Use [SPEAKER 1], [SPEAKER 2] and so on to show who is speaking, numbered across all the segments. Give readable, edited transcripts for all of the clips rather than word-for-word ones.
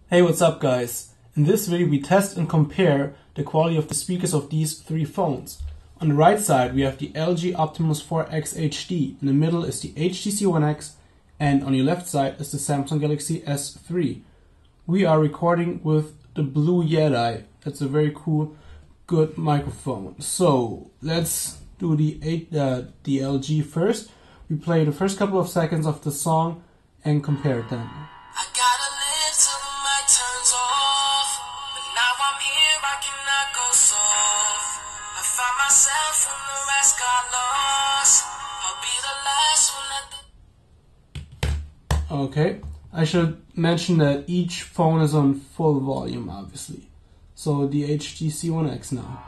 [SPEAKER 1] Hey, what's up guys? In this video we test and compare the quality of the speakers of these three phones. On the right side we have the LG Optimus 4X HD, in the middle is the HTC One X, and on your left side is the Samsung Galaxy S3. We are recording with the Blue Yeti. That's a very cool, good microphone. So let's do the LG first. We play the first couple of seconds of the song and compare them.
[SPEAKER 2] I gotta live till the mic turns off, but now I'm here, I cannot go soft. I found myself when the rest got lost. I'll be the last one that
[SPEAKER 1] Okay, I should mention that each phone is on full volume, obviously. So the HTC One X now.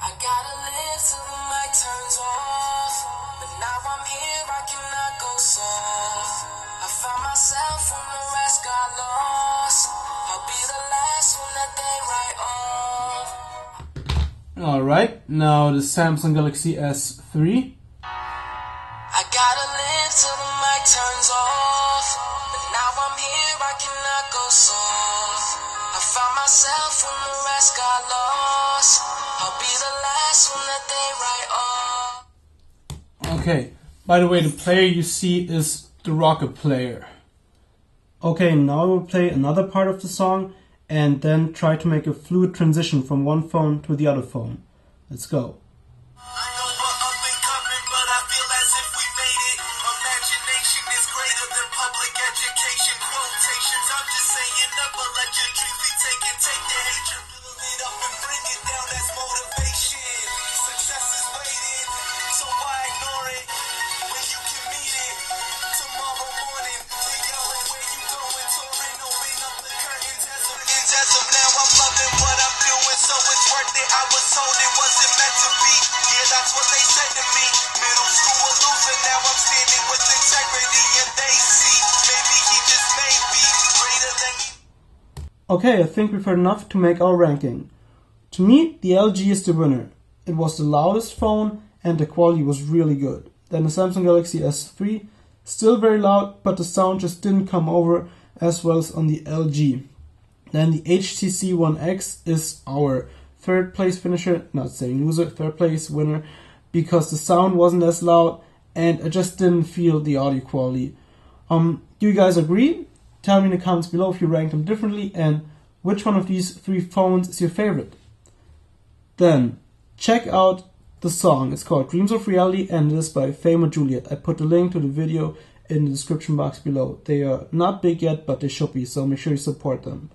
[SPEAKER 2] I gotta live till the mic turns off, but now I'm here, I cannot go soft. I found myself when the rest got lost. I'll be the last one that they write off.
[SPEAKER 1] Alright, now the Samsung Galaxy S3.
[SPEAKER 2] I gotta live till the mic turns off, but now I'm here, I cannot go soft. I found myself when the rest got lost. I'll be the last one that they write off.
[SPEAKER 1] Okay, by the way, the player you see is the Rocket player. Okay, now I will play another part of the song and then try to make a fluid transition from one phone to the other phone. Let's go.
[SPEAKER 2] I know we're up and coming, but I feel as if we made it. Imagination is greater than public education. Quotations, I'm just saying never let your dreams be taken. Take the hatred, build it up and bring it down. That's motivation. Success is waiting, so why ignore it when you can meet it tomorrow morning? They yelling where you going, touring, open up the curtains. As of now, I'm loving what I'm doing, so it's worth it. I was told it wasn't meant to be. Yeah, that's what they said to me. Middle school a loser, now I'm standing with integrity, and they see maybe he just may be greater than you.
[SPEAKER 1] Okay, I think we've heard enough to make our ranking. To me, the LG is the winner. It was the loudest phone and the quality was really good. Then the Samsung Galaxy S3, still very loud, but the sound just didn't come over as well as on the LG. Then the HTC One X is our third place finisher, not saying loser, third place winner, because the sound wasn't as loud and I just didn't feel the audio quality. Do you guys agree? Tell me in the comments below if you rank them differently and which one of these three phones is your favorite. Then check out the song. It's called Dreams of Reality and it is by Fame and Juliet. I put the link to the video in the description box below. They are not big yet, but they should be, so make sure you support them.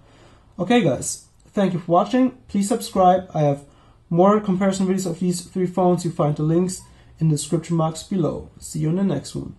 [SPEAKER 1] Okay guys, thank you for watching. Please subscribe. I have more comparison videos of these three phones. You find the links in the description box below. See you in the next one.